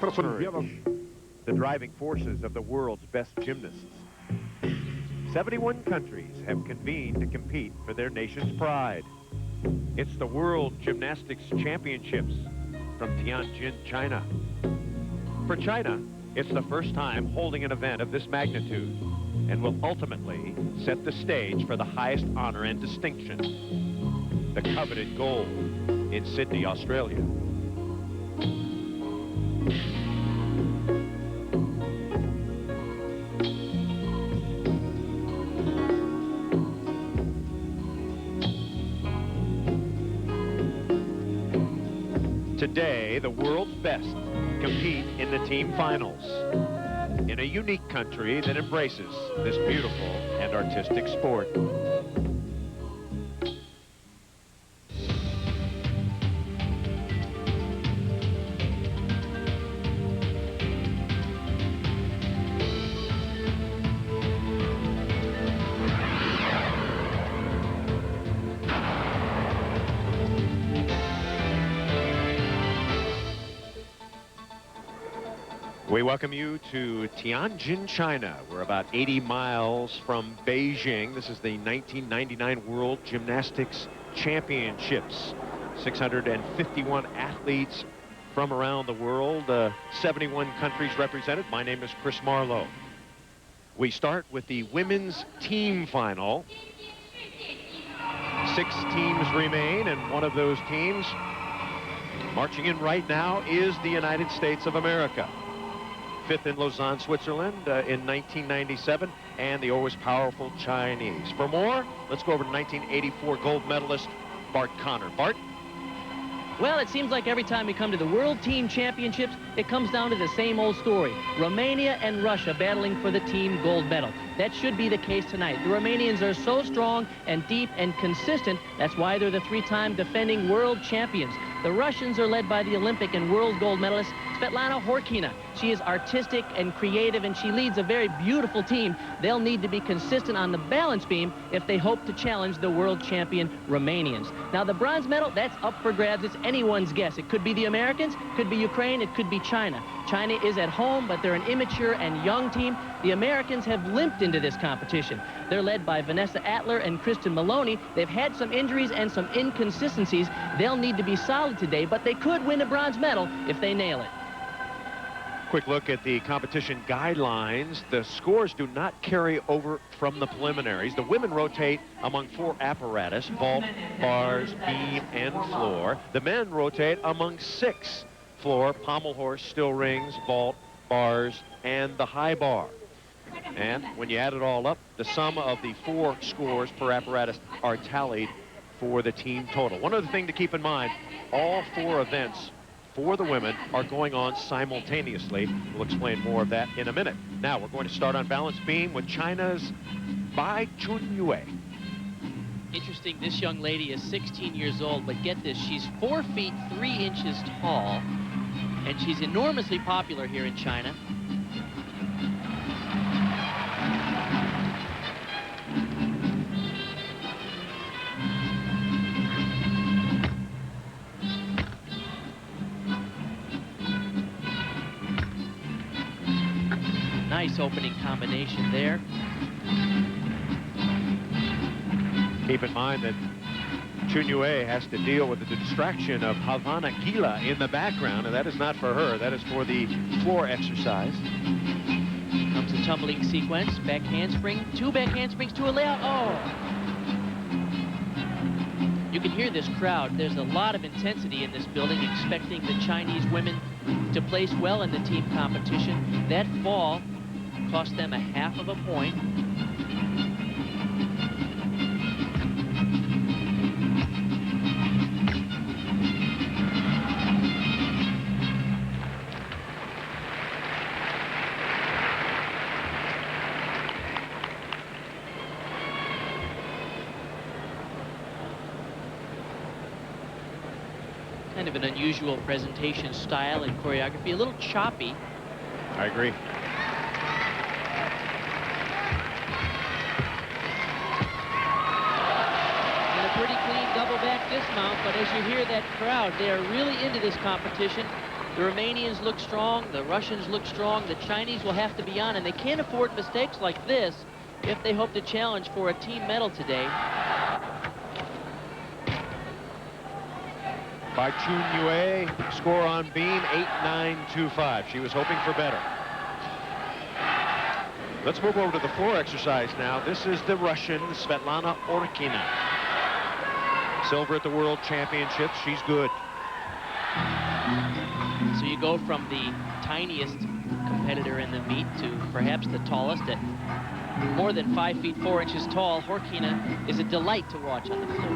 the driving forces of the world's best gymnasts. 71 countries have convened to compete for their nation's pride. It's the World Gymnastics Championships from Tianjin, China. For China, it's the first time holding an event of this magnitude and will ultimately set the stage for the highest honor and distinction, the coveted gold in Sydney, Australia. Today, the world's best compete in the team finals in a unique country that embraces this beautiful and artistic sport. We welcome you to Tianjin, China. We're about 80 miles from Beijing. This is the 1999 World Gymnastics Championships. 651 athletes from around the world, 71 countries represented. My name is Chris Marlowe. We start with the women's team final. 6 teams remain, and one of those teams marching in right now is the United States of America. 5th in Lausanne, Switzerland in 1997, and the always powerful Chinese. For more, let's go over to 1984 gold medalist Bart Connor. Bart? Well, it seems like every time we come to the World Team Championships, it comes down to the same old story. Romania and Russia battling for the team gold medal. That should be the case tonight. The Romanians are so strong and deep and consistent. That's why they're the 3-time defending world champions. The Russians are led by the Olympic and world gold medalist Svetlana Horkina. She is artistic and creative, and she leads a very beautiful team. They'll need to be consistent on the balance beam if they hope to challenge the world champion Romanians. Now, the bronze medal, that's up for grabs. It's anyone's guess. It could be the Americans, could be Ukraine, it could be China. China is at home, but they're an immature and young team. The Americans have limped into this competition. They're led by Vanessa Adler and Kristen Maloney. They've had some injuries and some inconsistencies. They'll need to be solid today, but they could win a bronze medal if they nail it. Quick look at the competition guidelines. The scores do not carry over from the preliminaries. The women rotate among 4 apparatus: vault, bars, beam, and floor. The men rotate among 6: floor, pommel horse, still rings, vault, bars, and the high bar. And when you add it all up, the sum of the 4 scores per apparatus are tallied for the team total. One other thing to keep in mind, all 4 events for the women are going on simultaneously. We'll explain more of that in a minute. Now, we're going to start on balance beam with China's Bai Chunyue. Interesting, this young lady is 16 years old, but get this, she's 4 feet 3 inches tall, and she's enormously popular here in China. Nice opening combination there. Keep in mind that Chunyue has to deal with the distraction of Havana Gila in the background, and that is not for her. That is for the floor exercise. Comes the tumbling sequence. Back handspring, 2 back handsprings to a layout. Oh! You can hear this crowd. There's a lot of intensity in this building, expecting the Chinese women to place well in the team competition. That fall cost them a half of a point. Kind of an unusual presentation style and choreography, a little choppy. I agree. And a pretty clean double back dismount, but as you hear that crowd, they are really into this competition. The Romanians look strong, the Russians look strong, the Chinese will have to be on, and they can't afford mistakes like this if they hope to challenge for a team medal today. By Chun Yue, score on beam 8.925. She was hoping for better. Let's move over to the floor exercise now. This is the Russian Svetlana Orkina. Silver at the World Championships. She's good. So you go from the tiniest competitor in the meet to perhaps the tallest at more than 5 feet 4 inches tall. Orkina is a delight to watch on the floor.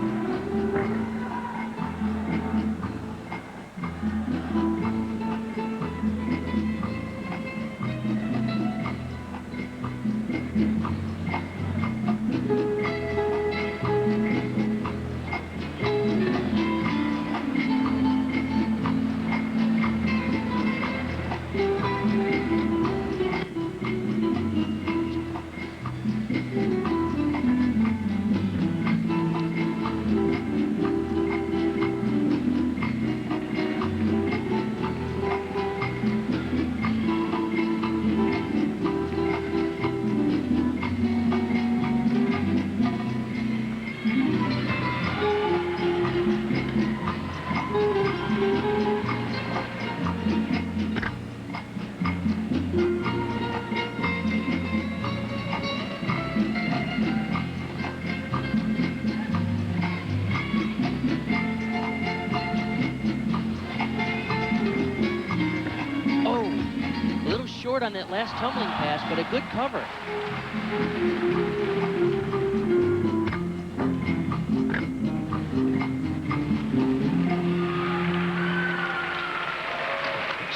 On that last tumbling pass, but a good cover.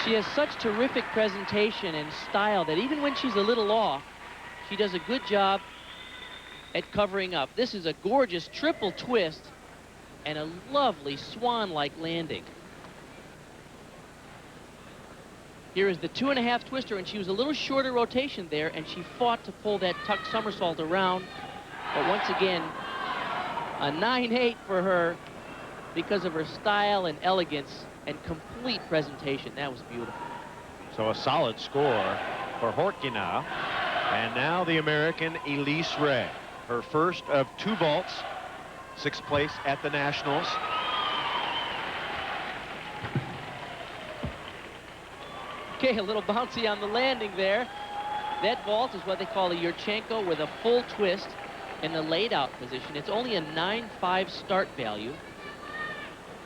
She has such terrific presentation and style that even when she's a little off, she does a good job at covering up. This is a gorgeous triple twist and a lovely swan-like landing. Here is the 2.5 twister, and she was a little shorter rotation there, and she fought to pull that tuck somersault around. But once again, a 9.8 for her because of her style and elegance and complete presentation. That was beautiful. So a solid score for Orkina. And now the American Elise Ray. Her first of 2 vaults, 6th place at the Nationals. Okay, a little bouncy on the landing there. That vault is what they call a Yurchenko with a full twist in the laid out position. It's only a 9.5 start value.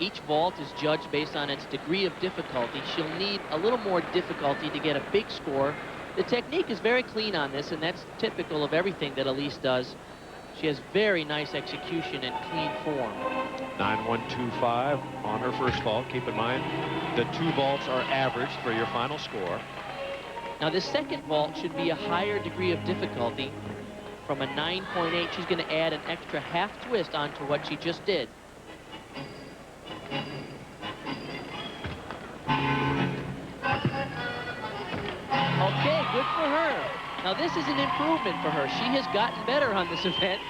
Each vault is judged based on its degree of difficulty. She'll need a little more difficulty to get a big score. The technique is very clean on this, and that's typical of everything that Elise does. She has very nice execution and clean form. 9.125 on her first vault. Keep in mind, the 2 vaults are averaged for your final score. Now, the second vault should be a higher degree of difficulty. From a 9.8, she's going to add an extra half twist onto what she just did. Okay, good for her. Now, this is an improvement for her. She has gotten better on this event.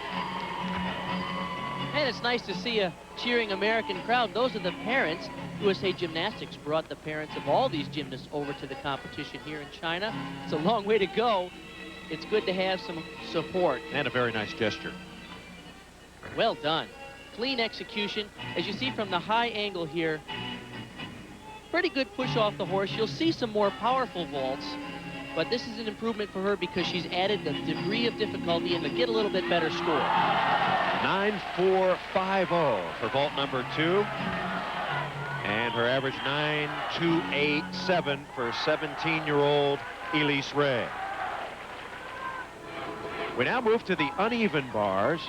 And it's nice to see a cheering American crowd. Those are the parents. USA Gymnastics brought the parents of all these gymnasts over to the competition here in China. It's a long way to go. It's good to have some support. And a very nice gesture. Well done. Clean execution. As you see from the high angle here, pretty good push off the horse. You'll see some more powerful vaults, but this is an improvement for her because she's added the degree of difficulty and to get a little bit better score. 9.450 for vault number 2. And her average 9.287 for 17-year-old Elise Ray. We now move to the uneven bars.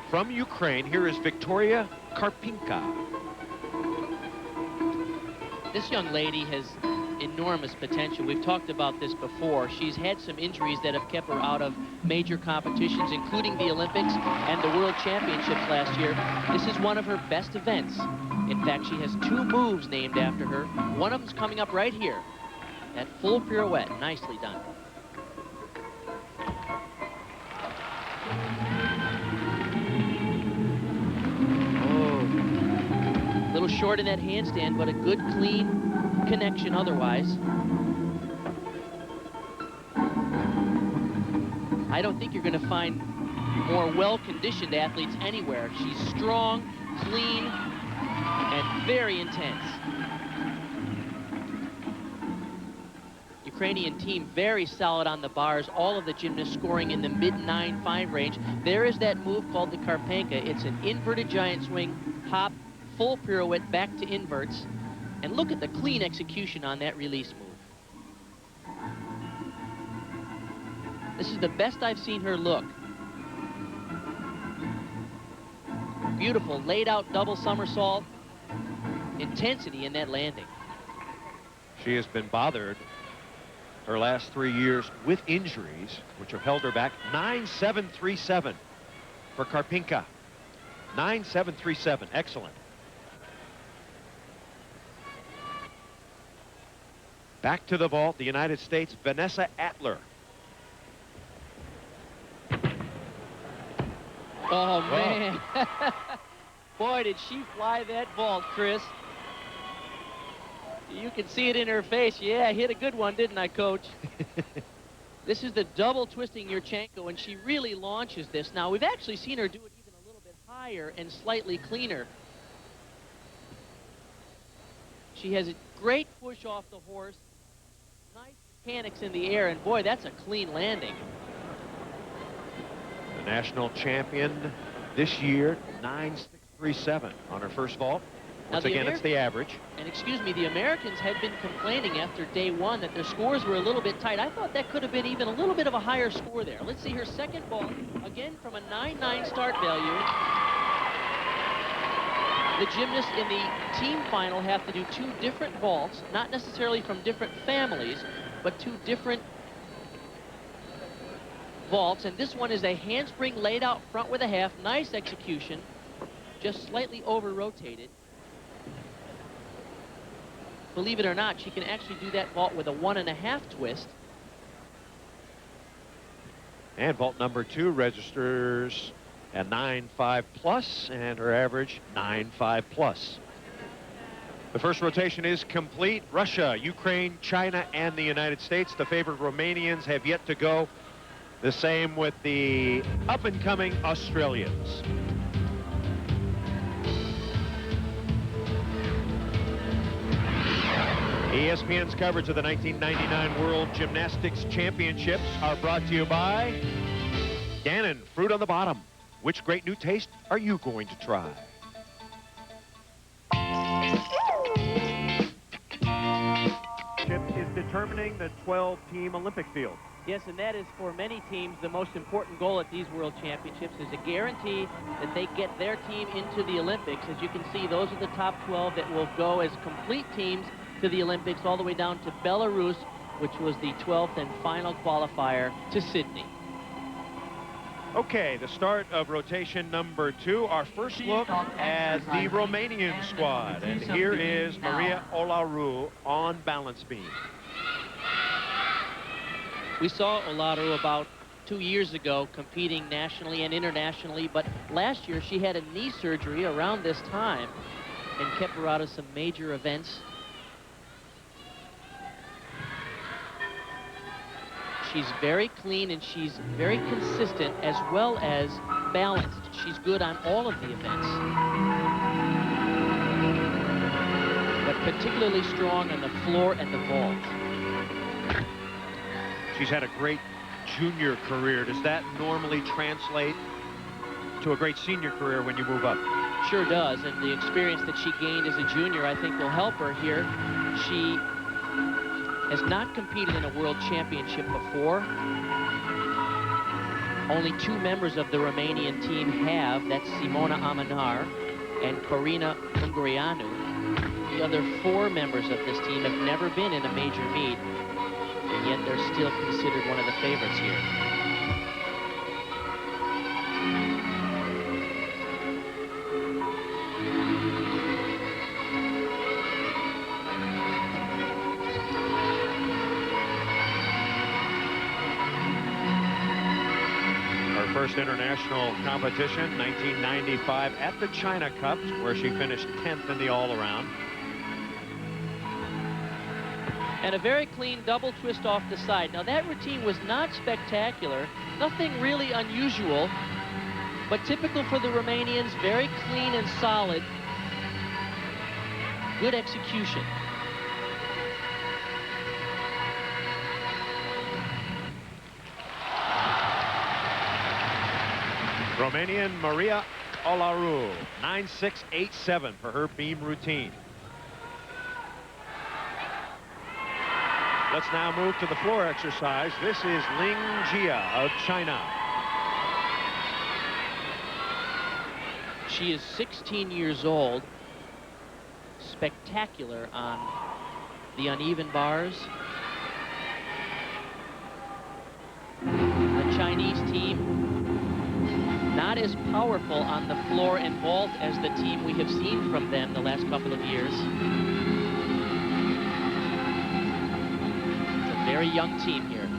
From Ukraine, here is Victoria Karpinka. This young lady has enormous potential. We've talked about this before. She's had some injuries that have kept her out of major competitions, including the Olympics and the World Championships last year. This is one of her best events. In fact, she has 2 moves named after her. One of them's coming up right here. That full pirouette, nicely done. Oh, a little short in that handstand, but a good, clean connection otherwise. I don't think you're going to find more well-conditioned athletes anywhere. She's strong, clean, and very intense. Ukrainian team very solid on the bars. All of the gymnasts scoring in the mid 9.5 range. There is that move called the Karpenka. It's an inverted giant swing, hop, full pirouette back to inverts. And look at the clean execution on that release move. This is the best I've seen her look. Beautiful laid out double somersault. Intensity in that landing. She has been bothered her last 3 years with injuries, which have held her back. 9.737 for Karpenka. 9.737. Excellent. Back to the vault, the United States, Vanessa Atler. Oh, man. Boy, did she fly that vault, Chris. You can see it in her face. Yeah, I hit a good one, didn't I, Coach? This is the double twisting Yurchenko, and she really launches this. Now, we've actually seen her do it even a little bit higher and slightly cleaner. She has a great push off the horse. Nice mechanics in the air, and boy, that's a clean landing. The national champion this year, 9.637 on her first vault. Once again, it's the average. And excuse me, the Americans had been complaining after day one that their scores were a little bit tight. I thought that could have been even a little bit of a higher score there. Let's see her second vault, again from a 9.9 start value. The gymnasts in the team final have to do 2 different vaults, not necessarily from different families, but 2 different vaults. And this one is a handspring laid out front with a half. Nice execution, just slightly over-rotated. Believe it or not, she can actually do that vault with a 1.5 twist. And vault number 2 registers at 9.5 plus, and her average 9.5 plus. The first rotation is complete. Russia, Ukraine, China, and the United States. The favored Romanians have yet to go. The same with the up-and-coming Australians. ESPN's coverage of the 1999 World Gymnastics Championships are brought to you by Dannon Fruit on the Bottom. Which great new taste are you going to try? Is determining the 12-team Olympic field. Yes, and that is for many teams the most important goal at these World Championships is a guarantee that they get their team into the Olympics. As you can see, those are the top 12 that will go as complete teams to the Olympics, all the way down to Belarus, which was the 12th and final qualifier to Sydney. Okay, the start of rotation number 2. Our first look at the Romanian squad. And here is Maria Olaru on balance beam. We saw Olaru about 2 years ago competing nationally and internationally, but last year she had a knee surgery around this time and kept her out of some major events. She's very clean and she's very consistent as well as balanced. She's good on all of the events, but particularly strong on the floor and the vault. She's had a great junior career. Does that normally translate to a great senior career when you move up? Sure does, and the experience that she gained as a junior I think will help her here. She has not competed in a world championship before. Only 2 members of the Romanian team have. That's Simona Amanar and Corina Ungureanu. The other 4 members of this team have never been in a major meet, and yet they're still considered one of the favorites here. First international competition, 1995 at the China Cup, where she finished 10th in the all-around. And a very clean double twist off the side. Now that routine was not spectacular, nothing really unusual, but typical for the Romanians, very clean and solid. Good execution. Romanian Maria Olaru, 9.687 for her beam routine. Let's now move to the floor exercise. This is Ling Jia of China. She is 16 years old. Spectacular on the uneven bars. The Chinese team not as powerful on the floor and vault as the team we have seen from them the last couple of years. Very young team here.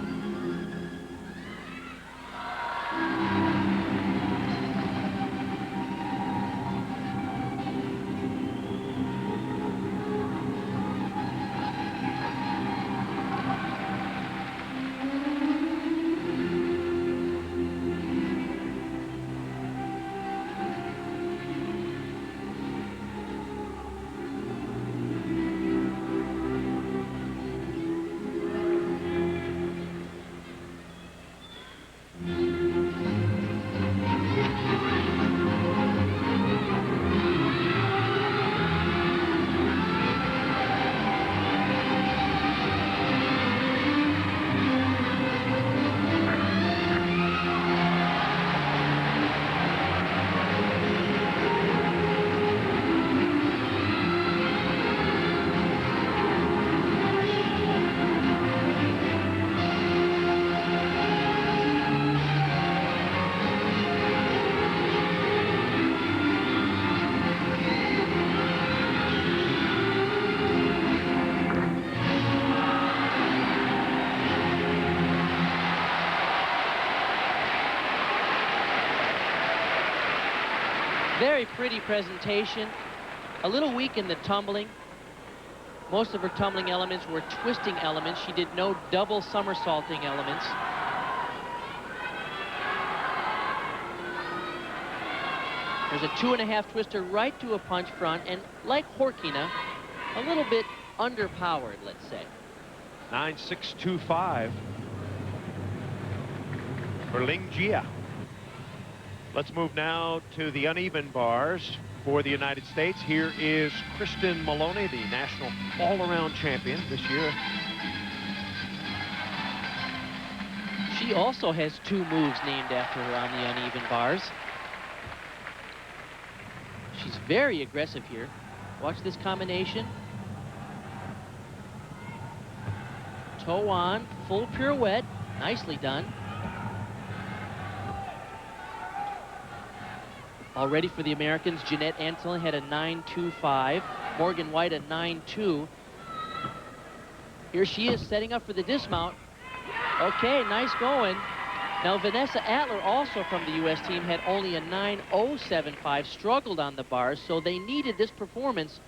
Very pretty presentation. A little weak in the tumbling. Most of her tumbling elements were twisting elements. She did no double somersaulting elements. There's a 2.5 twister right to a punch front, and like Horkina, a little bit underpowered, let's say. 9.625 for Ling Jia. Let's move now to the uneven bars for the United States. Here is Kristen Maloney, the national all-around champion this year. She also has 2 moves named after her on the uneven bars. She's very aggressive here. Watch this combination. Toe on, full pirouette. Nicely done. Already for the Americans, Jeanette Antolin had a 9.25. Morgan White a 9.2. Here she is setting up for the dismount. Okay, nice going. Now Vanessa Atler, also from the U.S. team, had only a 9.075, struggled on the bars, so they needed this performance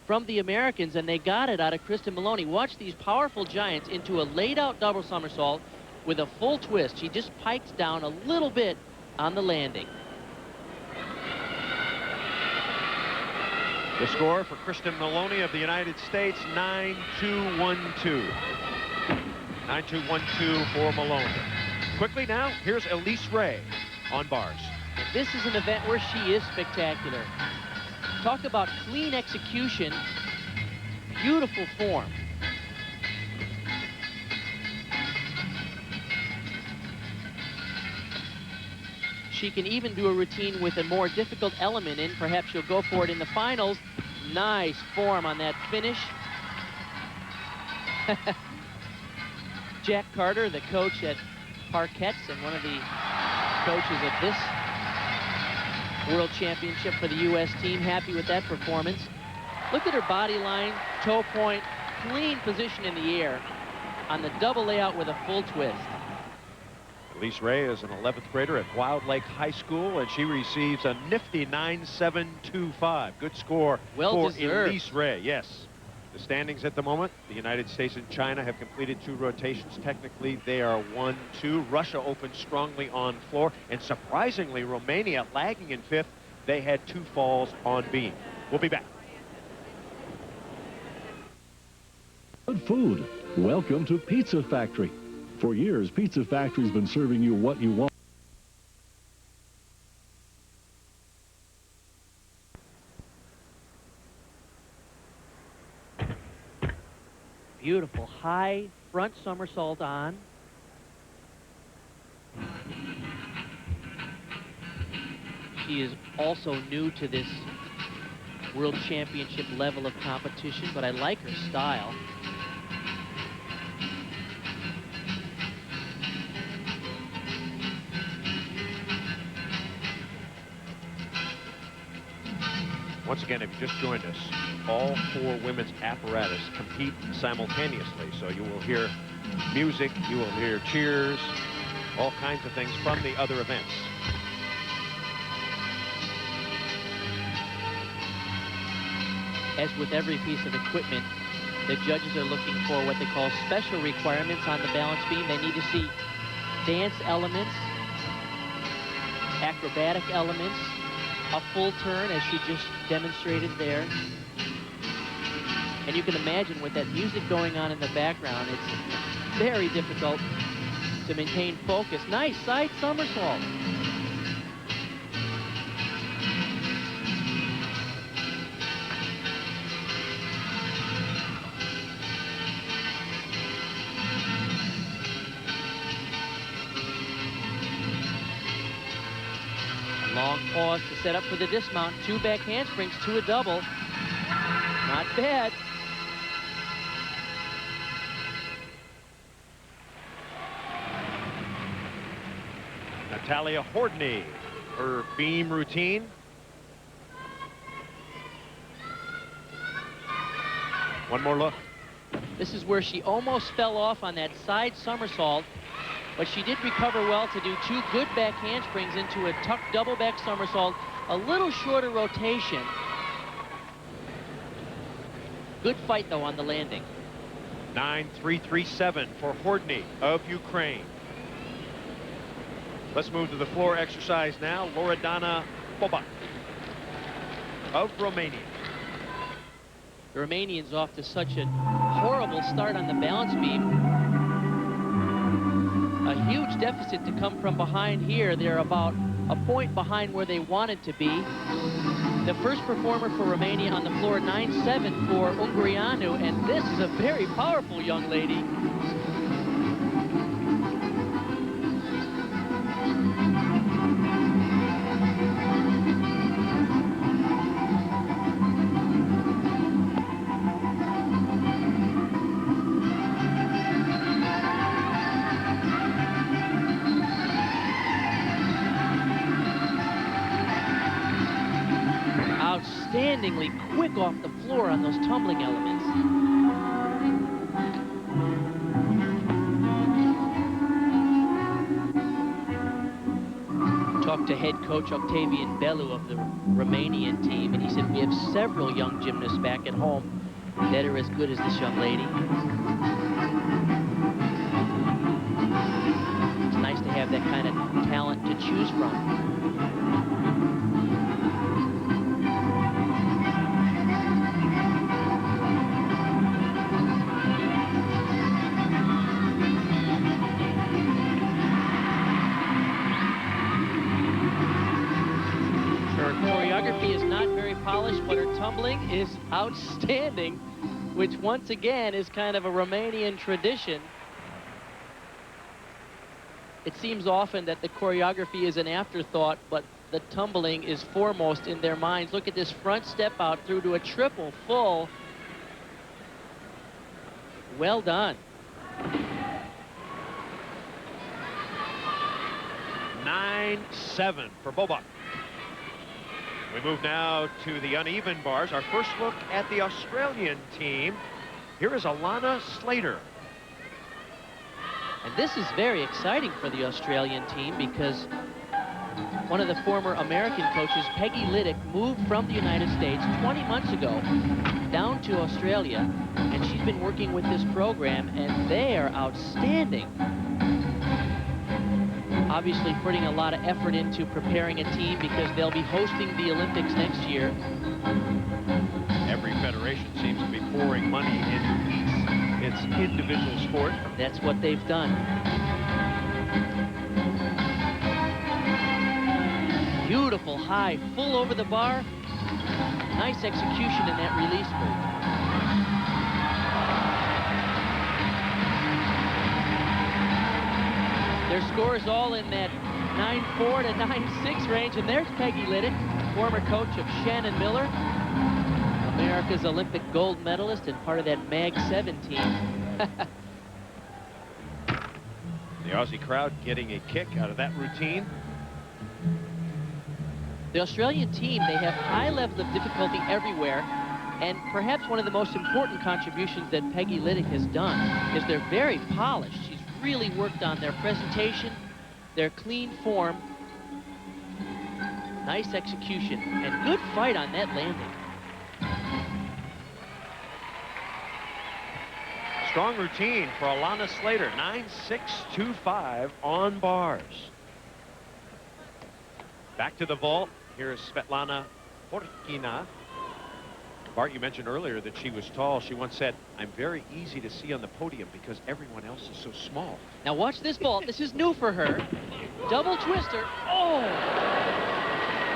from the Americans, and they got it out of Kristen Maloney. Watch these powerful giants into a laid-out double somersault with a full twist. She just piked down a little bit on the landing. The score for Kristen Maloney of the United States, 9.212. 9.212 for Maloney. Quickly now, here's Elise Ray on bars. And this is an event where she is spectacular. Talk about clean execution, beautiful form. She can even do a routine with a more difficult element in. Perhaps she'll go for it in the finals. Nice form on that finish. Jack Carter, the coach at Parkettes and one of the coaches of this World Championship for the U.S. team, happy with that performance. Look at her body line, toe point, clean position in the air on the double layout with a full twist. Elise Ray is an 11th grader at Wild Lake High School, and she receives a nifty 9.725. Good score well for deserved. Elise Ray. Yes, The standings at the moment, the United States and China have completed 2 rotations. Technically, they are 1-2. Russia opened strongly on floor, and surprisingly, Romania lagging in 5th. They had 2 falls on beam. We'll be back. Good food. Welcome to Pizza Factory. For years, Pizza Factory's been serving you what you want. Beautiful high front somersault on. She is also new to this World Championship level of competition, but I like her style. Once again, if you just joined us, all 4 women's apparatus compete simultaneously. So you will hear music, you will hear cheers, all kinds of things from the other events. As with every piece of equipment, the judges are looking for what they call special requirements on the balance beam. They need to see dance elements, acrobatic elements, a full turn as she just demonstrated there. And you can imagine with that music going on in the background, it's very difficult to maintain focus. Nice side somersault. Long pause to set up for the dismount. 2 back handsprings to a double. Not bad. Natalia Hordney, her beam routine. One more look. This is where she almost fell off on that side somersault, but she did recover well to do 2 good back handsprings into a tucked double back somersault, a little shorter rotation. Good fight, though, on the landing. 9.337 for Hordney of Ukraine. Let's move to the floor exercise now. Loredana Bobac of Romania. The Romanians off to such a horrible start on the balance beam. A huge deficit to come from behind here. They're about a point behind where they wanted to be. The first performer for Romania on the floor, 9-7 for Ungurianu, and this is a very powerful young lady. Outstandingly quick off the floor on those tumbling elements. Talked to head coach Octavian Belu of the Romanian team, and he said, we have several young gymnasts back at home that are as good as this young lady. It's nice to have that kind of talent to choose from. Is not very polished, but her tumbling is outstanding, which once again is kind of a Romanian tradition. It seems often that the choreography is an afterthought, but the tumbling is foremost in their minds. Look at this front step out through to a triple full. Well done. 9-7 for Bobac. We move now to the uneven bars. Our first look at the Australian team. Here is Alana Slater. And this is very exciting for the Australian team because one of the former American coaches, Peggy Liddick, moved from the United States 20 months ago down to Australia, and she's been working with this program, and they are outstanding. Obviously putting a lot of effort into preparing a team because they'll be hosting the Olympics next year. Every federation seems to be pouring money into its individual sport. That's what they've done. Beautiful high, full over the bar. Nice execution in that release move. Their scores all in that 9-4 to 9-6 range, and there's Peggy Liddick, former coach of Shannon Miller, America's Olympic gold medalist and part of that MAG 7 team. The Aussie crowd getting a kick out of that routine. The Australian team, they have high levels of difficulty everywhere, and perhaps one of the most important contributions that Peggy Liddick has done is they're very polished. She's really worked on their presentation, their clean form, nice execution, and good fight on that landing. Strong routine for Alana Slater, 9-6-2-5 on bars. Back to the vault. Here is Svetlana Forkina. Bart, you mentioned earlier that she was tall. She once said, "I'm very easy to see on the podium because everyone else is so small." Now watch this vault. This is new for her. Double twister. Oh,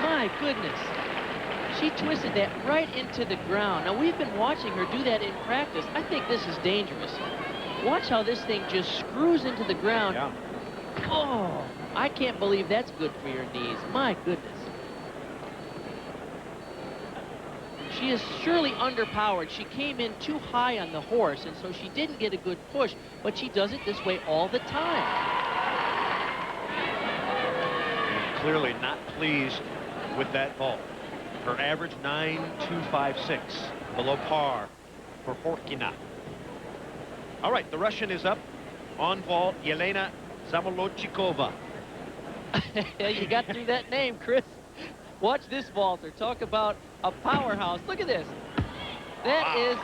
my goodness. She twisted that right into the ground. Now, we've been watching her do that in practice. I think this is dangerous. Watch how this thing just screws into the ground. Yeah. Oh, I can't believe that's good for your knees. My goodness. She is surely underpowered. She came in too high on the horse, and so she didn't get a good push, but she does it this way all the time. And clearly not pleased with that vault. Her average 9.256, below par for Forkina. All right, the Russian is up on vault, Yelena Zamolodchikova. You got through that name, Chris. Watch this vaulter. Talk about a powerhouse. Look at this. That is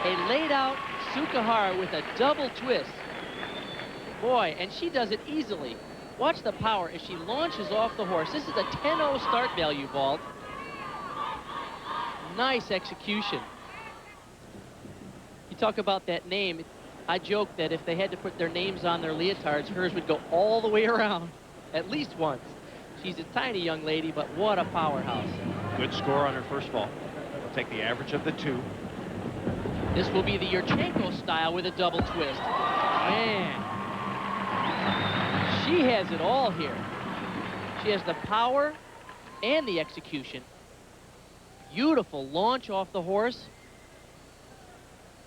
a laid-out Sukahara with a double twist. Boy, and she does it easily. Watch the power as she launches off the horse. This is a 10-0 start value vault. Nice execution. You talk about that name. I joke that if they had to put their names on their leotards, hers would go all the way around, at least once. She's a tiny young lady, but what a powerhouse. Good score on her first vault. We'll take the average of the two. This will be the Yurchenko style with a double twist. Man, she has it all here. She has the power and the execution. Beautiful launch off the horse.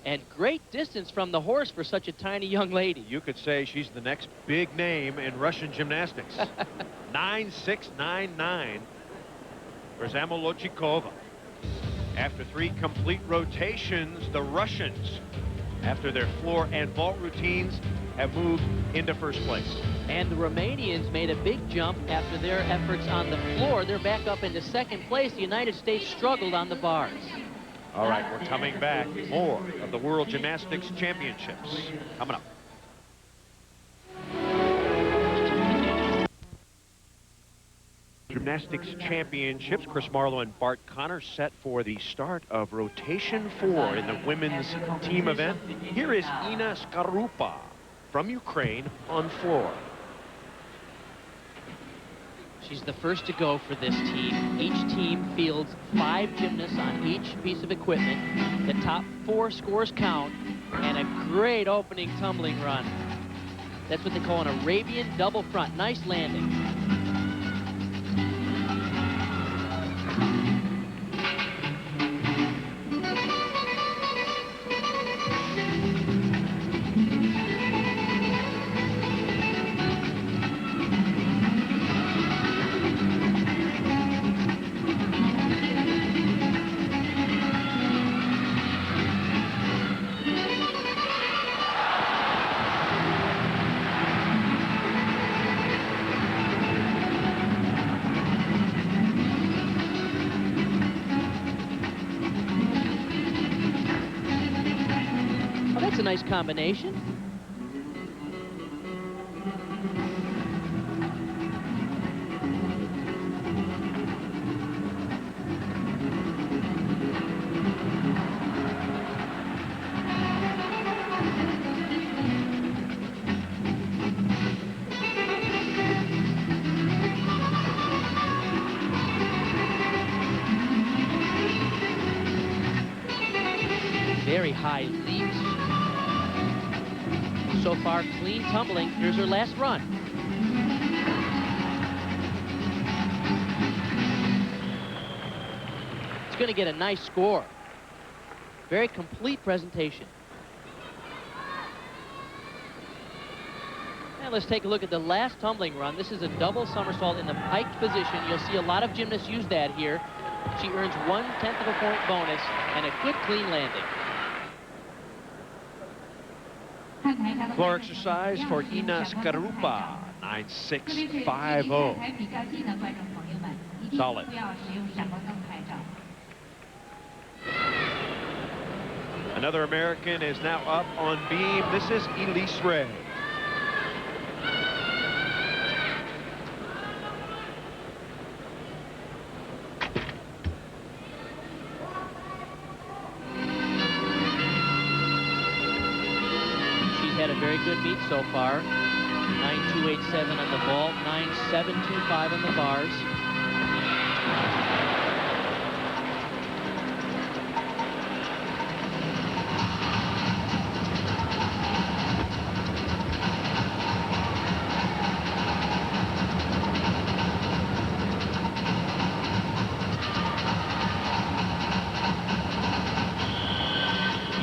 And great distance from the horse for such a tiny young lady. You could say she's the next big name in Russian gymnastics. 9.699 for Zamolodchikova. After 3 complete rotations, the Russians, after their floor and vault routines, have moved into first place. And the Romanians made a big jump after their efforts on the floor. They're back up into second place. The United States struggled on the bars. All right, we're coming back. More of the World Gymnastics Championships coming up. Gymnastics Championships, Chris Marlowe and Bart Connor set for the start of rotation 4 in the women's team event. Here is Ina Skarupa from Ukraine on floor. She's the first to go for this team. Each team fields 5 gymnasts on each piece of equipment. The top 4 scores count, and a great opening tumbling run. That's what they call an Arabian double front. Nice landing. nice combination. Very high leaps. So far, clean tumbling. Here's her last run. It's going to get a nice score. Very complete presentation. And let's take a look at the last tumbling run. This is a double somersault in the piked position. You'll see a lot of gymnasts use that here. She earns 1/10 of a point bonus and a good clean landing. Floor exercise for Ina Skarupa, 9650. Solid. Another American is now up on beam. This is Elise Ray. Had a very good meet so far. 9.287 on the vault, 9.725 on the bars.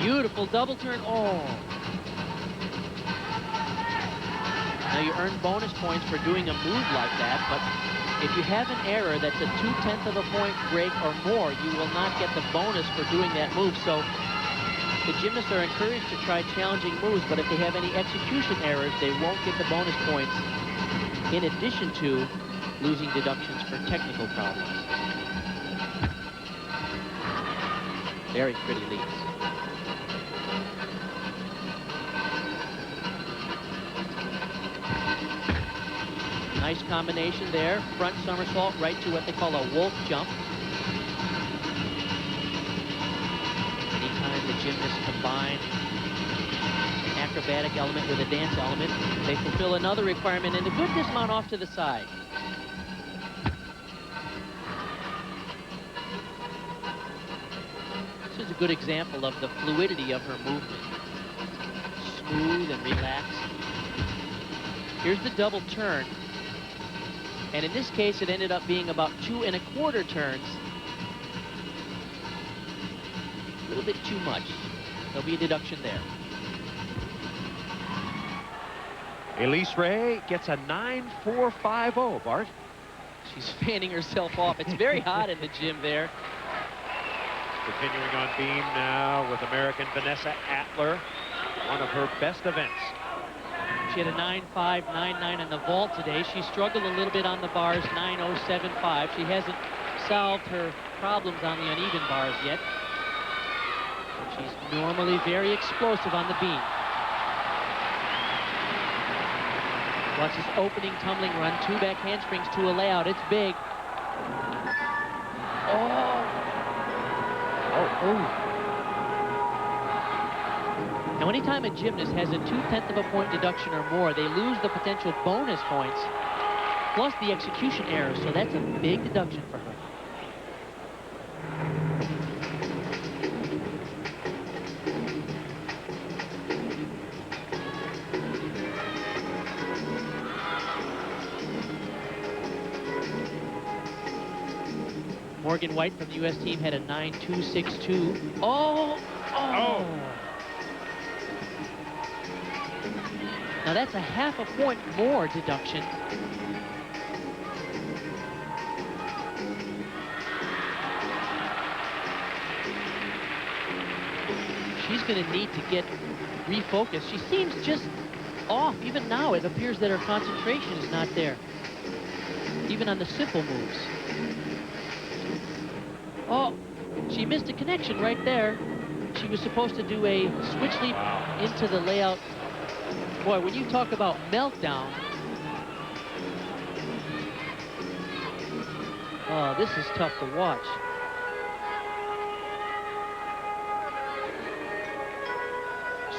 Beautiful double turn. Oh. Now you earn bonus points for doing a move like that, but if you have an error that's a 2/10 of a point break or more, you will not get the bonus for doing that move. So the gymnasts are encouraged to try challenging moves, but if they have any execution errors, they won't get the bonus points in addition to losing deductions for technical problems. Very pretty leaps. Nice combination there. Front somersault right to what they call a wolf jump. Anytime the gymnasts combine an acrobatic element with a dance element, they fulfill another requirement and a good dismount off to the side. This is a good example of the fluidity of her movement. Smooth and relaxed. Here's the double turn. And in this case, it ended up being about 2 1/4 turns. A little bit too much. There'll be a deduction there. Elise Ray gets a 9.450, Bart. She's fanning herself off. It's very hot in the gym there. Continuing on beam now with American Vanessa Atler, one of her best events. She had a 9.599 on the vault today. She struggled a little bit on the bars, 9.075. She hasn't solved her problems on the uneven bars yet. But she's normally very explosive on the beam. Watch this opening tumbling run, 2 back handsprings to a layout. It's big. Oh. Now, anytime a gymnast has a 2/10 of a point deduction or more, they lose the potential bonus points, plus the execution errors, so that's a big deduction for her. Morgan White from the U.S. team had a 9.262. Oh! Now that's a 1/2 point more deduction. She's going to need to get refocused. She seems just off. Even now, it appears that her concentration is not there, even on the simple moves. Oh, she missed a connection right there. She was supposed to do a switch leap into the layout. Boy, when you talk about meltdown. Oh, this is tough to watch.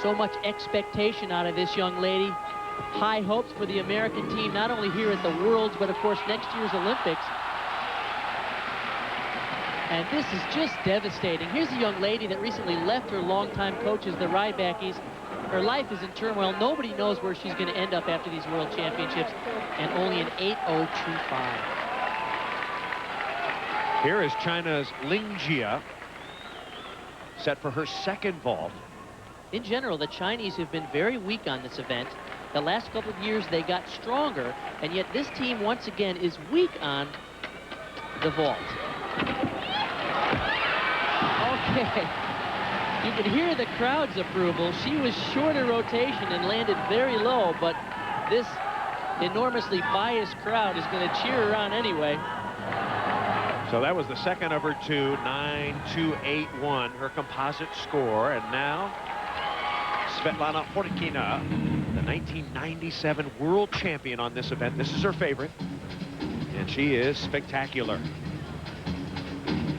So much expectation out of this young lady. High hopes for the American team, not only here at the Worlds, but of course next year's Olympics. And this is just devastating. Here's a young lady that recently left her longtime coaches, the Rybackies. Her life is in turmoil. Nobody knows where she's going to end up after these World Championships, and only an 8.025. Here is China's Ling Jia, set for her second vault. In general, the Chinese have been very weak on this event. The last couple of years, they got stronger, and yet this team, once again, is weak on the vault. Okay. You can hear the crowd's approval. She was shorter rotation and landed very low, but this enormously biased crowd is going to cheer her on anyway. So that was the second of her two, 9.281, her composite score. And now, Svetlana Horkina, the 1997 world champion on this event. This is her favorite, and she is spectacular.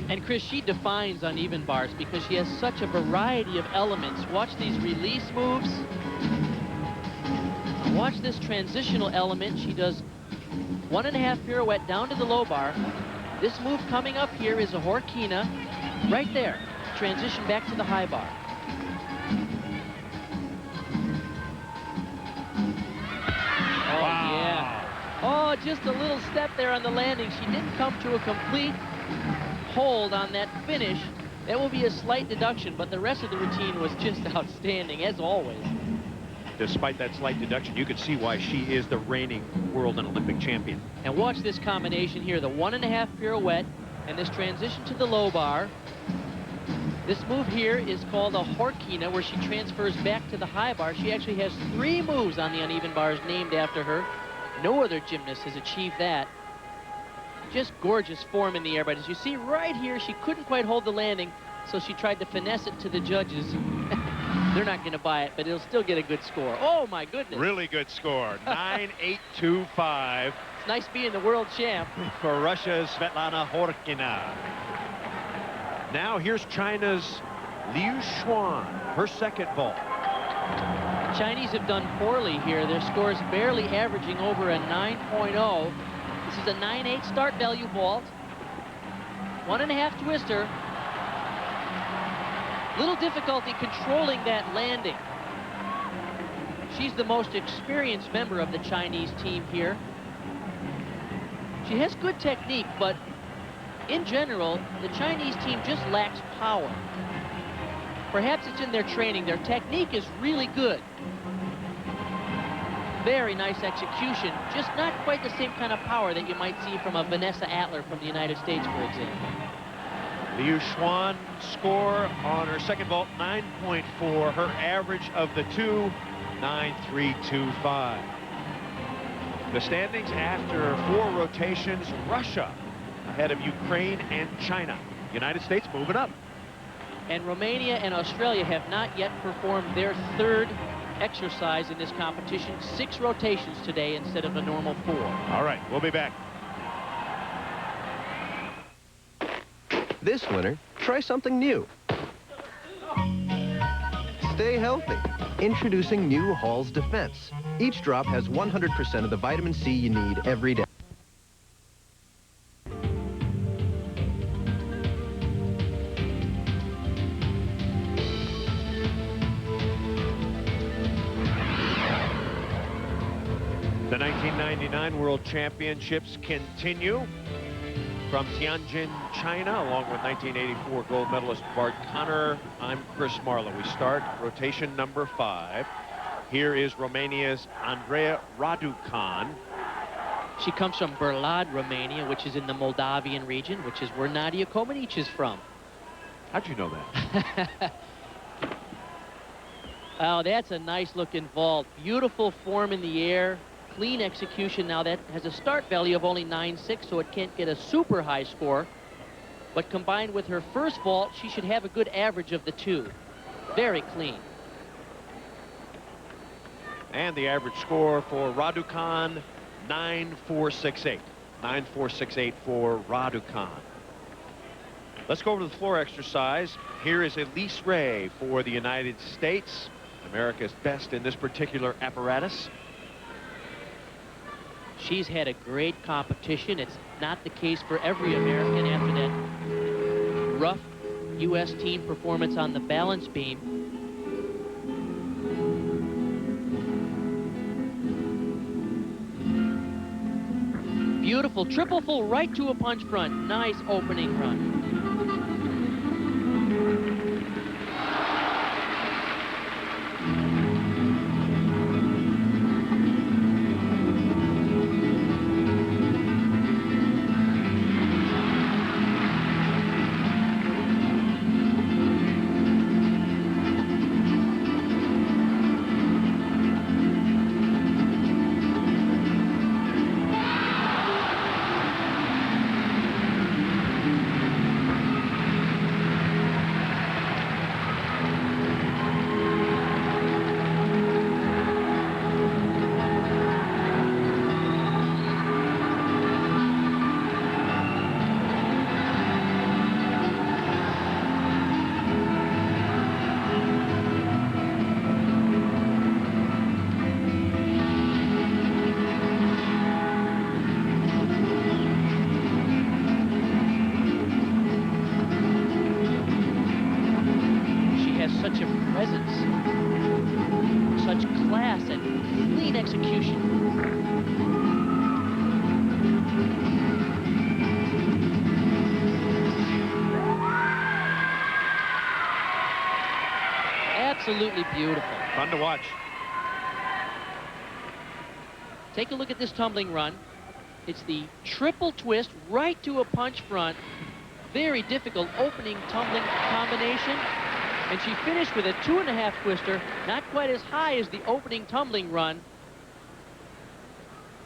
And Chris, she defines uneven bars because she has such a variety of elements. Watch these release moves. Watch this transitional element. She does 1.5 pirouette down to the low bar. This move coming up here is a Horkina right there. Transition back to the high bar. Oh, wow. Yeah. Oh, just a little step there on the landing. She didn't come to a complete hold on that finish. That will be a slight deduction, but the rest of the routine was just outstanding, as always. Despite that slight deduction, you can see why she is the reigning world and Olympic champion. And watch this combination here, the 1.5 pirouette and this transition to the low bar. This move here is called a Horkina, where she transfers back to the high bar. She actually has 3 moves on the uneven bars named after her. No other gymnast has achieved that. Just gorgeous form in the air, but as you see right here, she couldn't quite hold the landing, so she tried to finesse it to the judges. They're not going to buy it, but it'll still get a good score. Oh, my goodness. Really good score, 9.825. It's nice being the world champ. For Russia's Svetlana Horkina. Now here's China's Liu Xuan, her second vault. The Chinese have done poorly here. Their scores barely averaging over a 9.0. This is a 9.8 start value vault. 1.5 twister. Little difficulty controlling that landing. She's the most experienced member of the Chinese team here. She has good technique, but in general, the Chinese team just lacks power. Perhaps it's in their training. Their technique is really good. Very nice execution, just not quite the same kind of power that you might see from a Vanessa Atler from the United States, for example. Liu Xuan score on her second vault, 9.4. Her average of the two, 9.325. The standings after 4 rotations, Russia ahead of Ukraine and China. United States moving up. And Romania and Australia have not yet performed their 3rd exercise in this competition. 6 rotations today instead of a normal 4. All right, we'll be back. This winter, try something new. Stay healthy. Introducing new Hall's Defense. Each drop has 100% of the vitamin C you need every day. The 1999 World Championships continue from Tianjin, China, along with 1984 gold medalist Bart Conner. I'm Chris Marlowe. We start rotation number 5. Here is Romania's Andreea Raducan. She comes from Berlad, Romania, which is in the Moldavian region, which is where Nadia Comaneci is from. How'd you know that? Oh, that's a nice looking vault. Beautiful form in the air. Clean execution. Now that has a start value of only 9.6, so it can't get a super high score. But combined with her first vault, she should have a good average of the 2. very clean. And the average score for Raducanu, 9.468. 9.468 for Raducanu. Let's go over to the floor exercise. Here is Elise Ray for the United States, America's best in this particular apparatus. She's had a great competition. It's not the case for every American after that rough U.S. team performance on the balance beam. Beautiful triple full right to a punch front. Nice opening run. Such a presence, such class and clean execution. Absolutely beautiful. Fun to watch. Take a look at this tumbling run. It's the triple twist right to a punch front. Very difficult opening tumbling combination. And she finished with a 2.5 twister, not quite as high as the opening tumbling run,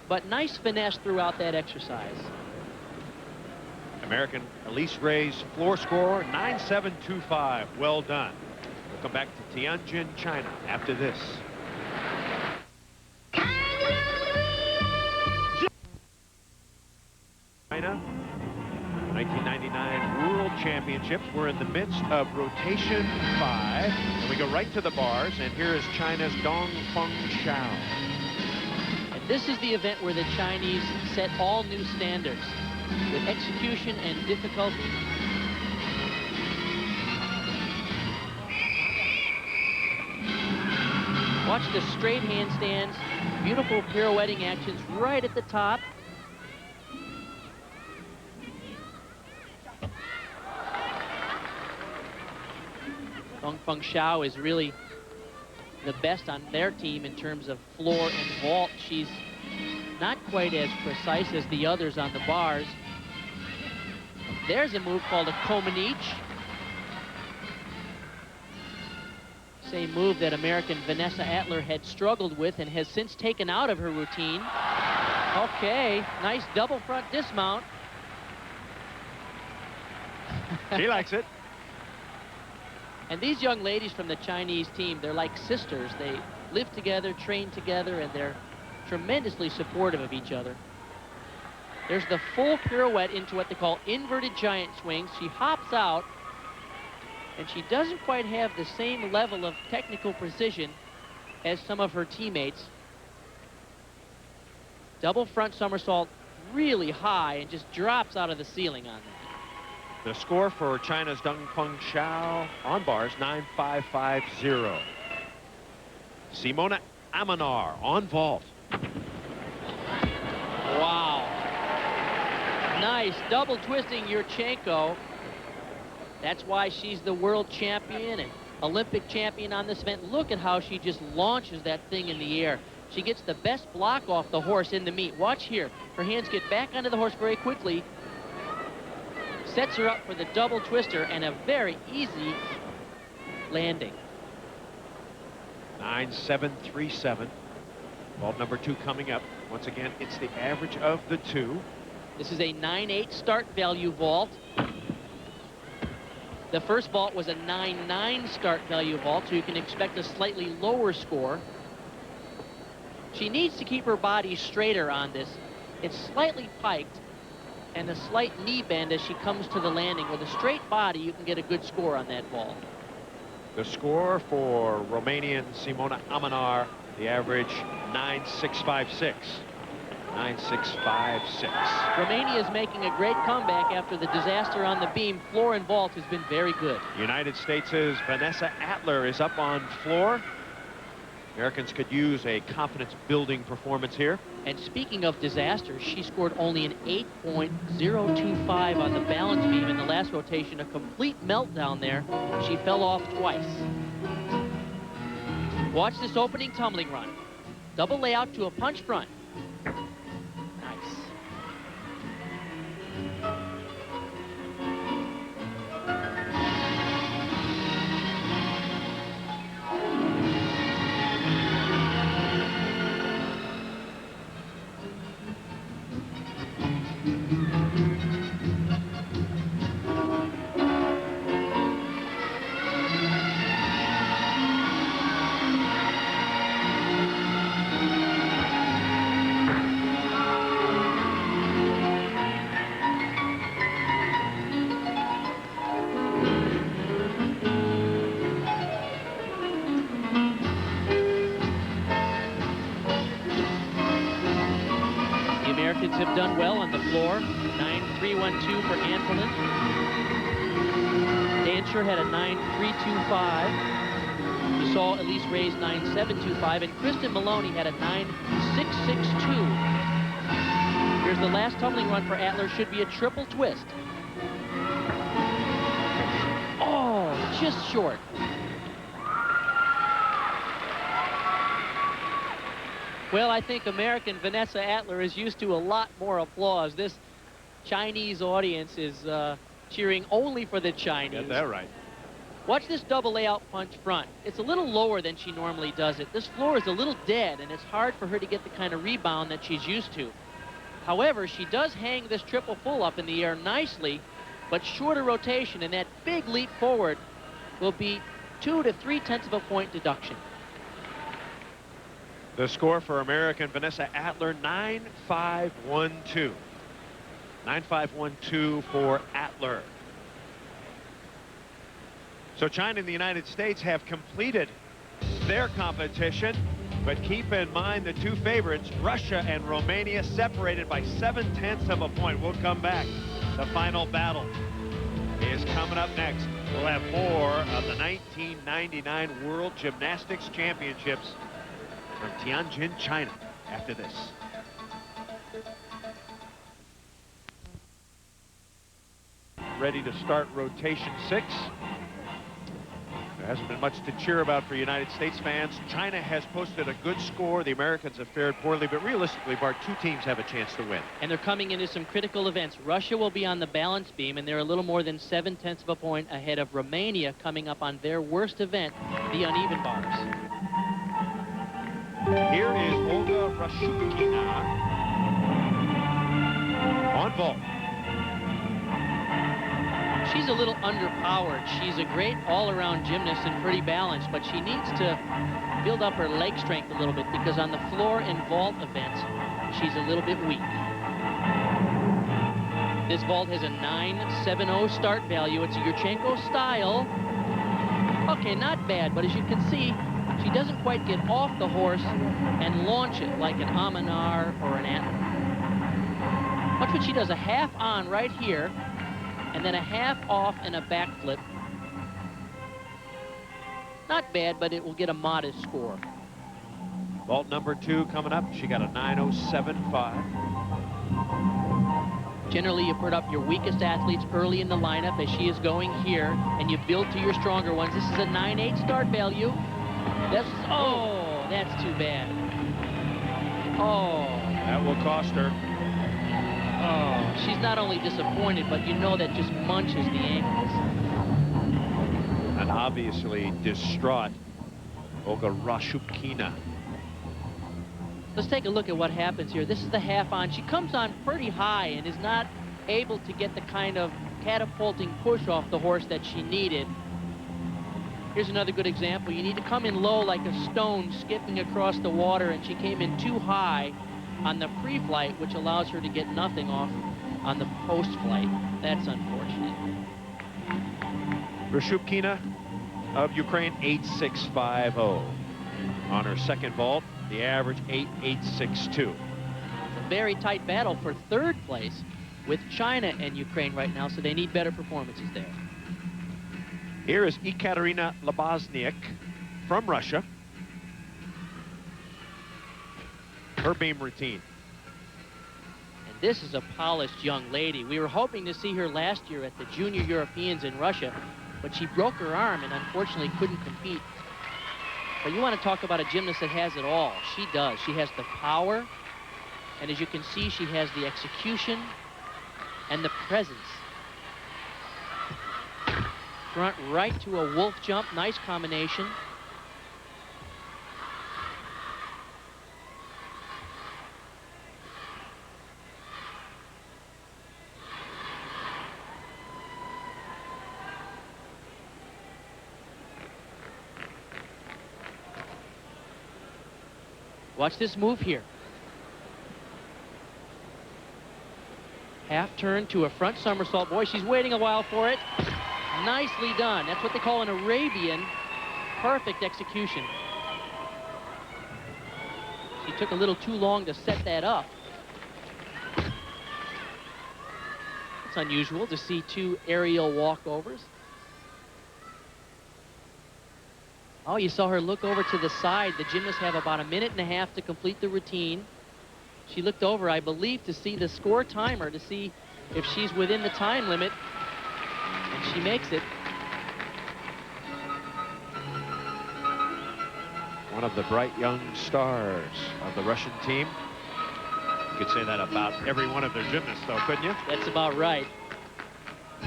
but nice finesse throughout that exercise. American Elise Ray's floor score, 9.725. Well done. We'll come back to Tianjin, China after this. China, 1999 World Championships. We're in the midst of rotation 5, and we go right to the bars, and here is China's Dongfeng Xiao. And this is the event where the Chinese set all new standards with execution and difficulty. Watch the straight handstands, beautiful pirouetting actions right at the top. Dongfeng Xiao is really the best on their team in terms of floor and vault. She's not quite as precise as the others on the bars. There's a move called a Komenich. Same move that American Vanessa Atler had struggled with and has since taken out of her routine. Okay, nice double front dismount. She likes it. And these young ladies from the Chinese team, they're like sisters. They live together, train together, and they're tremendously supportive of each other. There's the full pirouette into what they call inverted giant swings. She hops out, and she doesn't quite have the same level of technical precision as some of her teammates. Double front somersault really high and just drops out of the ceiling on them. The score for China's Dongfeng Xiao on bars, 9.550. Simona Amanar on vault. Wow. Nice double twisting Yurchenko. That's why she's the world champion and Olympic champion on this event. Look at how she just launches that thing in the air. She gets the best block off the horse in the meet. Watch here. Her hands get back onto the horse very quickly. Sets her up for the double twister and a very easy landing. 9.737. Vault number 2 coming up. Once again, it's the average of the two. This is a 9.8 start value vault. The first vault was a 9-9 start value vault, so you can expect a slightly lower score. She needs to keep her body straighter on this. It's slightly piked and a slight knee bend as she comes to the landing. With a straight body, you can get a good score on that vault. The score for Romanian Simona Amanar, the average 9.656. 9.656. Romania is making a great comeback after the disaster on the beam. Floor and vault has been very good. United States' Vanessa Atler is up on floor. Americans could use a confidence-building performance here. And speaking of disasters, she scored only an 8.025 on the balance beam in the last rotation. A complete meltdown there. She fell off twice. Watch this opening tumbling run. Double layout to a punch front. Nice. Have done well on the floor. 9.312 for Antolin. Dancher had a 9.325. You saw Elise Ray's 9.725, and Kristen Maloney had a 9.662. Here's the last tumbling run for Atler. Should be a triple twist. Oh, just short. Well, I think American Vanessa Atler is used to a lot more applause. This Chinese audience is cheering only for the Chinese. Get that right. Watch this double layout punch front. It's a little lower than she normally does it. This floor is a little dead, and it's hard for her to get the kind of rebound that she's used to. However, she does hang this triple full up in the air nicely, but shorter rotation, and that big leap forward will be 2 to 3/10 of a point deduction. The score for American Vanessa Atler, 9.512. 9.512 for Atler. So China and the United States have completed their competition, but keep in mind the two favorites, Russia and Romania, separated by 7/10 of a point. We'll come back. The final battle is coming up next. We'll have more of the 1999 World Gymnastics Championships from Tianjin, China, after this. Ready to start rotation 6. There hasn't been much to cheer about for United States fans. China has posted a good score. The Americans have fared poorly, but realistically, Bart, two teams have a chance to win. And they're coming into some critical events. Russia will be on the balance beam, and they're a little more than 7/10 of a point ahead of Romania coming up on their worst event, the uneven bars. Here is Olga Rashukina on vault. She's a little underpowered. She's a great all-around gymnast and pretty balanced, but she needs to build up her leg strength a little bit because on the floor and vault events, she's a little bit weak. This vault has a 9.70 start value. It's a Yurchenko style. Okay, not bad, but as you can see, she doesn't quite get off the horse and launch it like an Amanar or an Atler. Watch what she does, a half on right here, and then a half off and a backflip. Not bad, but it will get a modest score. Vault number 2 coming up. She got a 9.075. Generally, you put up your weakest athletes early in the lineup, as she is going here, and you build to your stronger ones. This is a 9.8 start value. Oh, that's too bad. Oh. That will cost her. Oh, she's not only disappointed, but you know that just munches the ankles. And obviously distraught, Olga Rashukina. Let's take a look at what happens here. This is the half on. She comes on pretty high and is not able to get the kind of catapulting push off the horse that she needed. Here's another good example. You need to come in low like a stone skipping across the water, and she came in too high on the pre-flight, which allows her to get nothing off on the post-flight. That's unfortunate. Rashupkina of Ukraine, 8.650. On her second vault, the average 8.862. It's a very tight battle for third place with China and Ukraine right now, so they need better performances there. Here is Ekaterina Labozniak from Russia. Her beam routine. And this is a polished young lady. We were hoping to see her last year at the Junior Europeans in Russia, but she broke her arm and unfortunately couldn't compete. But you want to talk about a gymnast that has it all. She does. She has the power, and as you can see, she has the execution and the presence. Front right to a wolf jump. Nice combination. Watch this move here. Half turn to a front somersault. Boy, she's waiting a while for it. Nicely done. That's what they call an Arabian. Perfect execution. She took a little too long to set that up. It's unusual to see two aerial walkovers. Oh, you saw her look over to the side. The gymnasts have about 1.5 minutes to complete the routine. She looked over, I believe, to see the score timer, to see if she's within the time limit, and she makes it. One of the bright young stars of the Russian team. You could say that about every one of their gymnasts, though, couldn't you? That's about right.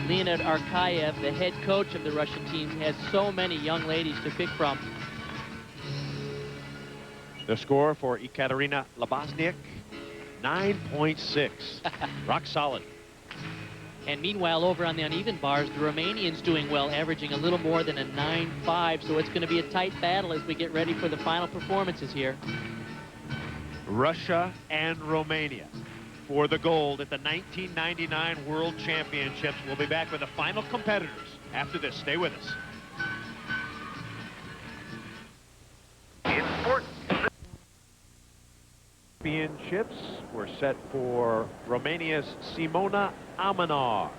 Leonid Arkayev, the head coach of the Russian team, has so many young ladies to pick from. The score for Ekaterina Labozniak, 9.6. Rock solid. And meanwhile, over on the uneven bars, the Romanians doing well, averaging a little more than a 9.5. So it's going to be a tight battle as we get ready for the final performances here. Russia and Romania for the gold at the 1999 World Championships. We'll be back with the final competitors after this. Stay with us. Championships were set for Romania's Simona Amanar.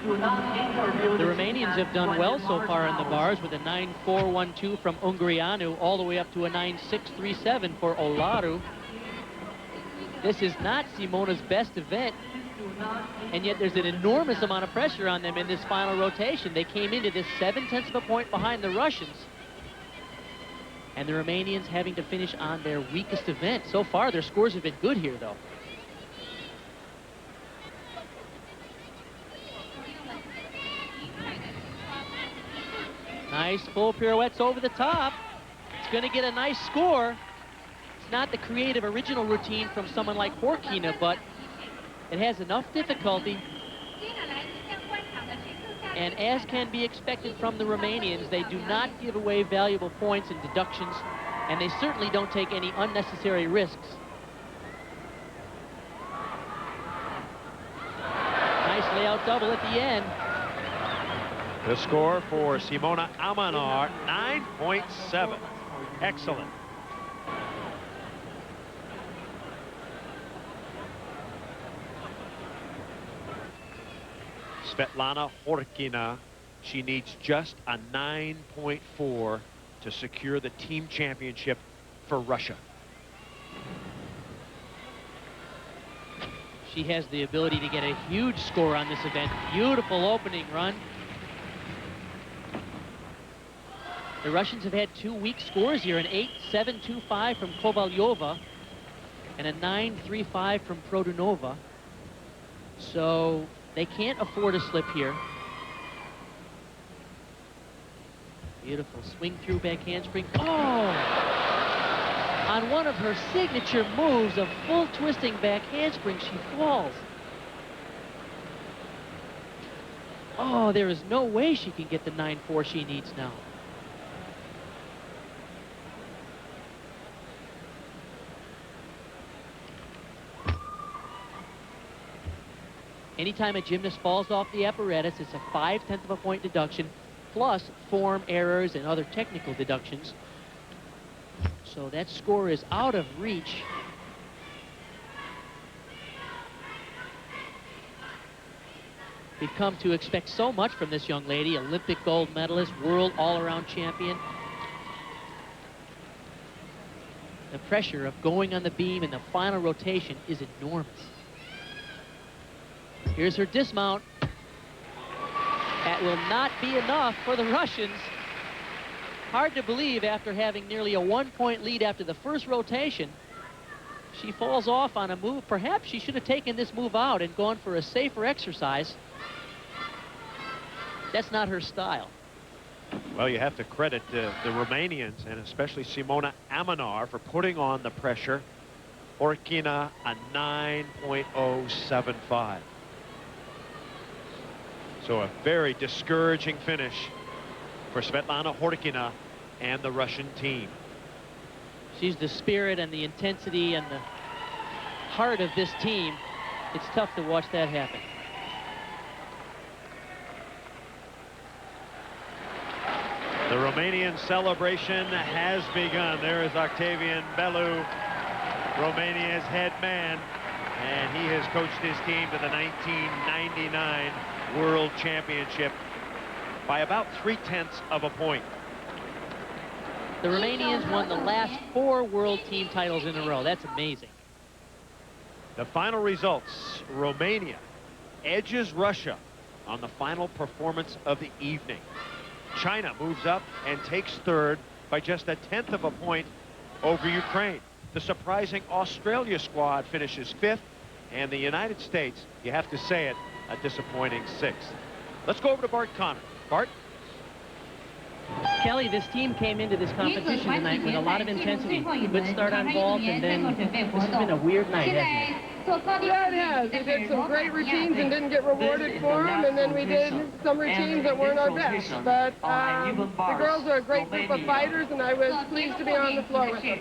The Romanians have done well so far in the bars with a 9.412 from Ungurianu all the way up to a 9.637 for Olaru. This is not Simona's best event, and yet there's an enormous amount of pressure on them in this final rotation. They came into this 0.7 of a point behind the Russians, and the Romanians having to finish on their weakest event. So far, their scores have been good here, though. Nice full pirouettes over the top. It's going to get a nice score. It's not the creative original routine from someone like Horkina, but it has enough difficulty. And as can be expected from the Romanians, they do not give away valuable points and deductions, and they certainly don't take any unnecessary risks. Nice layout double at the end. The score for Simona Amanar, 9.7. Excellent. Svetlana Horkina, she needs just a 9.4 to secure the team championship for Russia. She has the ability to get a huge score on this event. Beautiful opening run. The Russians have had two weak scores here, an 8.725 from Kovalyova and a 9.35 from Produnova. So they can't afford a slip here. Beautiful swing through back handspring. Oh! On one of her signature moves, a full twisting back handspring, she falls. Oh, there is no way she can get the 9.4 she needs now. Anytime a gymnast falls off the apparatus, it's a 0.5 of a point deduction, plus form errors and other technical deductions. So that score is out of reach. We've come to expect so much from this young lady, Olympic gold medalist, world all-around champion. The pressure of going on the beam in the final rotation is enormous. Here's her dismount. That will not be enough for the Russians. Hard to believe after having nearly a 1-point lead after the first rotation. She falls off on a move. Perhaps she should have taken this move out and gone for a safer exercise. That's not her style. Well, you have to credit the Romanians, and especially Simona Amanar, for putting on the pressure. Horkina, a 9.075. So a very discouraging finish for Svetlana Horkina and the Russian team. She's the spirit and the intensity and the heart of this team. It's tough to watch that happen. The Romanian celebration has begun. There is Octavian Belu, Romania's head man, and he has coached his team to the 1999 World Championship by about 0.3 of a point. The Romanians won the last 4 world team titles in a row. That's amazing. The final results: Romania edges Russia on the final performance of the evening. China moves up and takes third by just 0.1 of a point over Ukraine. The surprising Australia squad finishes 5th, and the United States, you have to say it, a disappointing 6th. Let's go over to Bart Connor. Bart? Kelly, this team came into this competition tonight with a lot of intensity. Good start on vault, and then this has been a weird night, hasn't it? Yeah, it has. We did some great routines and didn't get rewarded for them, and then we did some routines that weren't our best. But the girls are a great group of fighters, and I was pleased to be on the floor with them.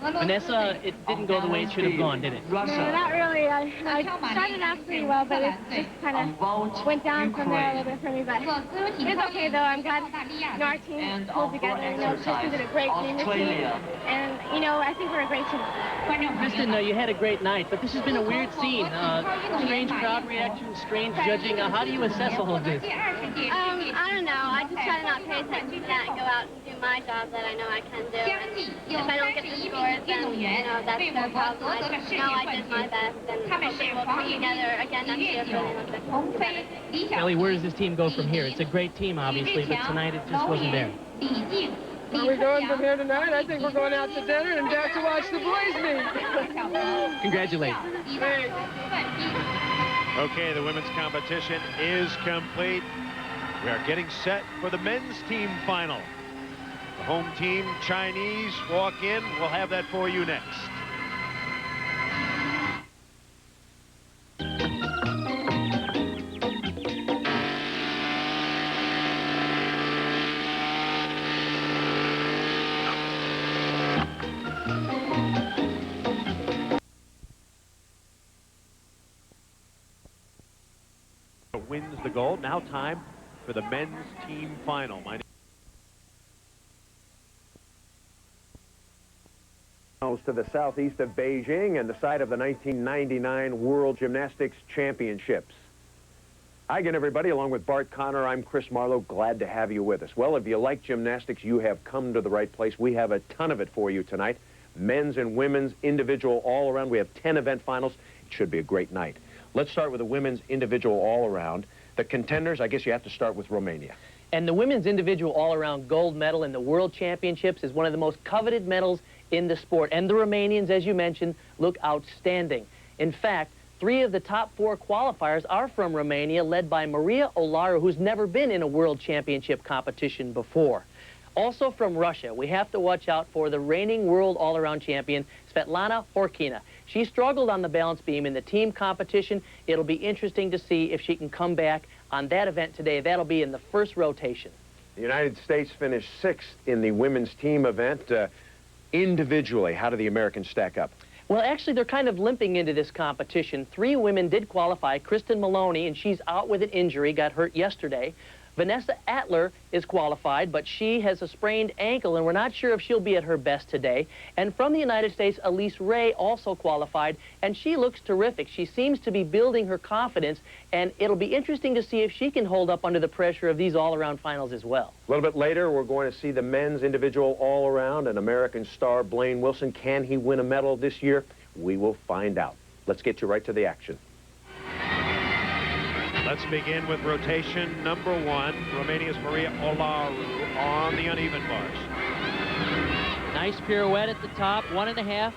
Vanessa, it didn't go the way it should have gone, did it? No, not really. I started off pretty well, but it just kind of went down from there a little bit for me. But it's okay, though. I'm glad our team pulled together. Kristen did a great team routine, and I think we're a great team. Kristen, you had a great night, but this has been a weird scene. Strange crowd reactions, strange judging. How do you assess all of this? I don't know. I just try to not pay attention to that and go out and do my job that I know I can do. And if I don't get the scores, then that's their problem. I did my best, and hopefully we'll come together again next year for the Olympics. Kelly, where does this team go from here? It's a great team, obviously, but tonight it just wasn't there. Where are we going from here tonight? I think we're going out to dinner and back to watch the boys meet. Congratulations. Okay, the women's competition is complete. We are getting set for the men's team final. The home team, Chinese, walk in. We'll have that for you next. Wins the gold. Now time for the men's team final. To the southeast of Beijing and the site of the 1999 World Gymnastics Championships. Hi again, everybody. Along with Bart Connor, I'm Chris Marlowe. Glad to have you with us. Well, if you like gymnastics, you have come to the right place. We have a ton of it for you tonight. Men's and women's, individual, all around. We have 10 event finals. It should be a great night. Let's start with the women's individual all around. The contenders, I guess you have to start with Romania. And the women's individual all-around gold medal in the World Championships is one of the most coveted medals in the sport. And the Romanians, as you mentioned, look outstanding. In fact, 3 of the top 4 qualifiers are from Romania, led by Maria Olaru, who's never been in a World Championship competition before. Also from Russia, we have to watch out for the reigning world all-around champion, Svetlana Horkina. She struggled on the balance beam in the team competition. It'll be interesting to see if she can come back on that event today. That'll be in the first rotation. The United States finished 6th in the women's team event. Individually, how do the Americans stack up? Well, actually, they're kind of limping into this competition. 3 women did qualify. Kristen Maloney, and she's out with an injury, got hurt yesterday. Vanessa Atler is qualified, but she has a sprained ankle, and we're not sure if she'll be at her best today. And from the United States, Elise Ray also qualified, and she looks terrific. She seems to be building her confidence, and it'll be interesting to see if she can hold up under the pressure of these all-around finals as well. A little bit later, we're going to see the men's individual all-around, and American star Blaine Wilson. Can he win a medal this year? We will find out. Let's get you right to the action. Let's begin with rotation number 1. Romania's Maria Olaru on the uneven bars. Nice pirouette at the top, 1.5.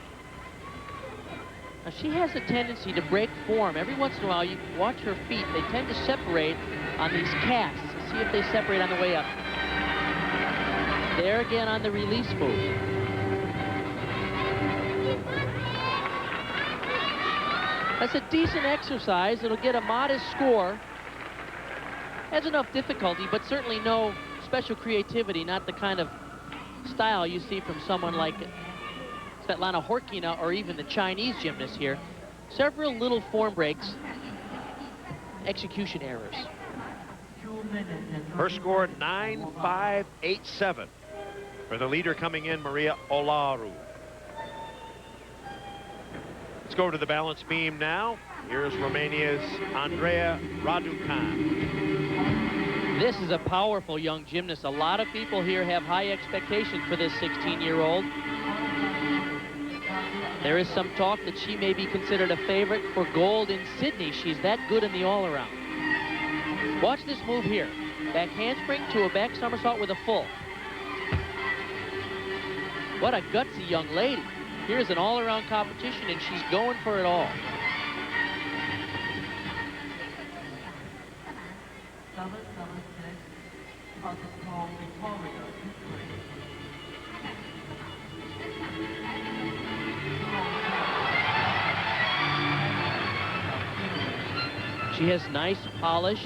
Now, she has a tendency to break form. Every once in a while, you watch her feet. They tend to separate on these casts. See if they separate on the way up. There again on the release move. That's a decent exercise. It'll get a modest score. Has enough difficulty, but certainly no special creativity, not the kind of style you see from someone like Svetlana Horkina or even the Chinese gymnast here. Several little form breaks, execution errors. Her score 9.587 for the leader coming in, Maria Olaru. Let's go to the balance beam now. Here's Romania's Andreea Raducan. This is a powerful young gymnast. A lot of people here have high expectations for this 16-year-old. There is some talk that she may be considered a favorite for gold in Sydney. She's that good in the all-around. Watch this move here. Back handspring to a back somersault with a full. What a gutsy young lady. Here's an all-around competition, and she's going for it all. She has nice polish.